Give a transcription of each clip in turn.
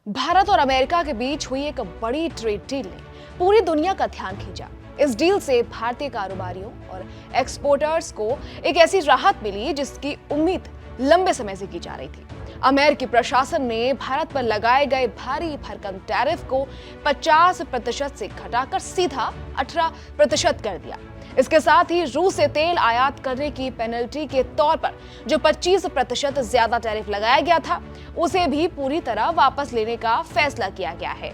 भारत और अमेरिका के बीच हुई एक बड़ी ट्रेड डील ने पूरी दुनिया का ध्यान खींचा। इस डील से भारतीय कारोबारियों और एक्सपोर्टर्स को एक ऐसी राहत मिली जिसकी उम्मीद लंबे समय से की जा रही थी। अमेरिकी प्रशासन ने भारत पर लगाए गए भारी भरकम टैरिफ को 50% से घटाकर सीधा 18% कर दिया। इसके साथ ही रूस से तेल आयात करने की पेनल्टी के तौर पर जो 25% ज्यादा टैरिफ लगाया गया था, उसे भी पूरी तरह वापस लेने का फैसला किया गया है।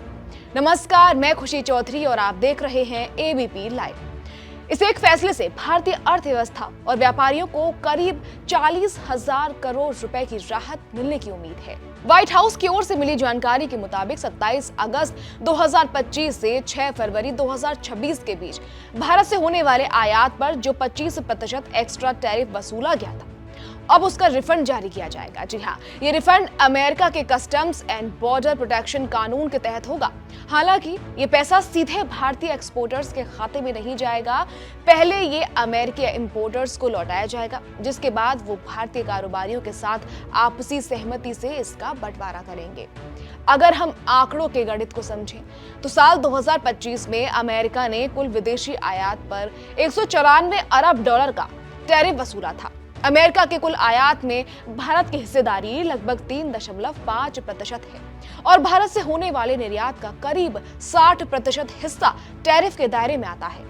नमस्कार, मैं खुशी चौधरी और आप देख रहे हैं एबीपी लाइव। इस एक फैसले से भारतीय अर्थव्यवस्था और व्यापारियों को करीब 40,000 करोड़ रुपए की राहत मिलने की उम्मीद है। व्हाइट हाउस की ओर से मिली जानकारी के मुताबिक 27 अगस्त 2025 से 6 फरवरी 2026 के बीच भारत से होने वाले आयात पर जो 25% एक्स्ट्रा टैरिफ वसूला गया था, अब उसका रिफंड जारी किया जाएगा। जी हाँ, ये रिफंड अमेरिका के कस्टम्स एंड बॉर्डर प्रोटेक्शन कानून के तहत होगा। हालांकि ये पैसा सीधे भारतीय एक्सपोर्टर्स के खाते में नहीं जाएगा। पहले ये अमेरिकी इंपोर्टर्स को लौटाया जाएगा, जिसके बाद वो भारतीय कारोबारियों के साथ आपसी सहमति से इसका बंटवारा करेंगे। अगर हम आंकड़ों के गणित को समझें तो साल 2025 में अमेरिका ने कुल विदेशी आयात पर 194 अरब डॉलर का टैरिफ वसूला था। अमेरिका के कुल आयात में भारत की हिस्सेदारी लगभग 3.5% है और भारत से होने वाले निर्यात का करीब 60% हिस्सा टैरिफ के दायरे में आता है।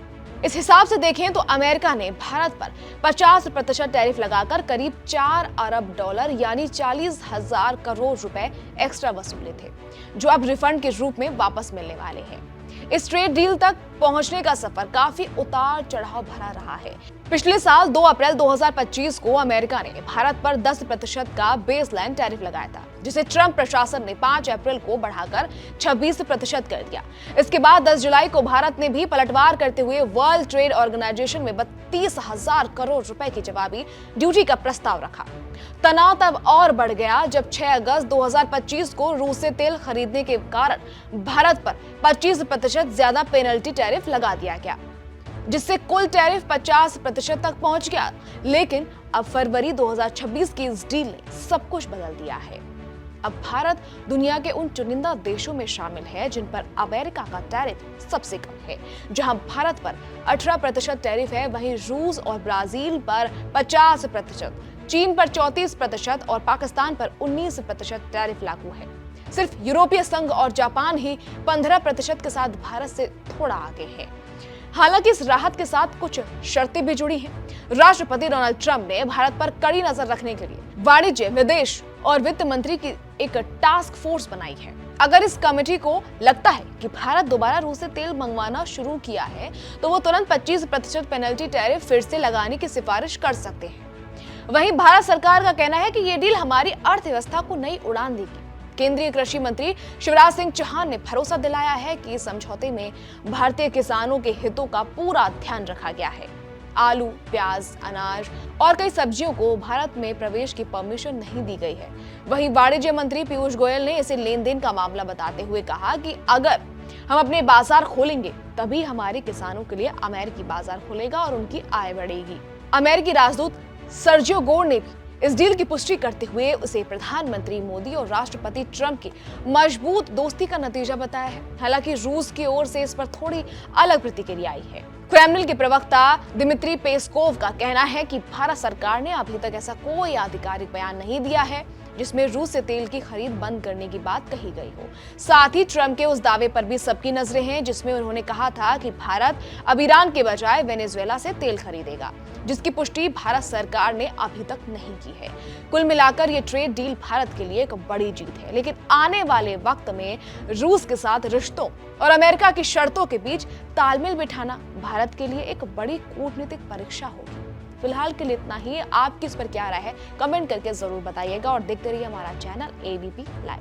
इस हिसाब से देखें तो अमेरिका ने भारत पर 50% टैरिफ लगाकर करीब 4 अरब डॉलर यानी 40,000 करोड़ रुपए एक्स्ट्रा वसूले थे, जो अब रिफंड के रूप में वापस मिलने वाले हैं। इस ट्रेड डील तक पहुंचने का सफर काफी उतार चढ़ाव भरा रहा है। पिछले साल 2 अप्रैल 2025 को अमेरिका ने भारत पर 10% का बेसलाइन टैरिफ लगाया था, जिसे ट्रंप प्रशासन ने 5 अप्रैल को बढ़ाकर 26% कर दिया। इसके बाद 10 जुलाई को भारत ने भी पलटवार करते हुए वर्ल्ड ट्रेड ऑर्गेनाइजेशन में 32,000 करोड़ रुपए की जवाबी ड्यूटी का प्रस्ताव रखा। तनाव तब और बढ़ गया जब 6 अगस्त 2025 को रूस से तेल खरीदने के कारण भारत पर 25% ज्यादा पेनल्टी टैरिफ लगा दिया गया, जिससे कुल टैरिफ 50% तक पहुंच गया। लेकिन अब फरवरी 2026 की इस डील ने सब कुछ बदल दिया है। अब भारत दुनिया के उन चुनिंदा देशों में शामिल है जिन पर अमेरिका का टैरिफ सबसे कम है। जहां भारत पर 18% टैरिफ है, वहीं रूस और ब्राजील पर 50%, चीन पर 34% और पाकिस्तान पर 19% टैरिफ लागू है। सिर्फ यूरोपीय संघ और जापान ही 15% के साथ भारत से थोड़ा आगे है। हालांकि इस राहत के साथ कुछ शर्तें भी जुड़ी हैं। राष्ट्रपति डोनाल्ड ट्रंप ने भारत पर कड़ी नजर रखने के लिए वाणिज्य, विदेश और वित्त मंत्री की एक टास्क फोर्स बनाई है। अगर इस कमेटी को लगता है कि भारत दोबारा रूस से तेल मंगवाना शुरू किया है, तो वो तुरंत 25% पेनल्टी टैरिफ फिर से लगाने की सिफारिश कर सकते हैं। वहीं भारत सरकार का कहना है कि ये डील हमारी अर्थव्यवस्था को नई उड़ान देगी। केंद्रीय कृषि मंत्री शिवराज सिंह चौहान ने भरोसा दिलाया है कि इस समझौते में भारतीय किसानों के हितों का पूरा ध्यान रखा गया है। आलू, प्याज, अनाज और कई सब्जियों को भारत में प्रवेश की परमिशन नहीं दी गई है। वहीं वाणिज्य मंत्री पीयूष गोयल ने इसे लेन देन का मामला बताते हुए कहा कि अगर हम अपने बाजार खोलेंगे तभी हमारे किसानों के लिए अमेरिकी बाजार खुलेगा और उनकी आय बढ़ेगी। अमेरिकी राजदूत सर्जियो गोर ने भी इस डील की पुष्टि करते हुए उसे प्रधानमंत्री मोदी और राष्ट्रपति ट्रंप की मजबूत दोस्ती का नतीजा बताया है। हालांकि रूस की ओर से इस पर थोड़ी अलग प्रतिक्रिया आई है। क्रेमलिन के प्रवक्ता दिमित्री पेस्कोव का कहना है कि भारत सरकार ने अभी तक ऐसा कोई आधिकारिक बयान नहीं दिया है जिसमें रूस से तेल की खरीद बंद करने की बात कही गई हो। साथ ही ट्रंप के उस दावे पर भी सबकी नजरें हैं जिसमें उन्होंने कहा था कि भारत अब ईरान के बजाय वेनेजुएला से तेल खरीदेगा, जिसकी पुष्टि भारत सरकार ने अभी तक नहीं की है। कुल मिलाकर ये ट्रेड डील भारत के लिए एक बड़ी जीत है, लेकिन आने वाले वक्त में रूस के साथ रिश्तों और अमेरिका की शर्तों के बीच तालमेल बिठाना भारत के लिए एक बड़ी कूटनीतिक परीक्षा होगी। फिलहाल के लिए इतना ही। आपकी इस पर क्या राय है, कमेंट करके जरूर बताइएगा और देखते रहिए हमारा चैनल एबीपी लाइव।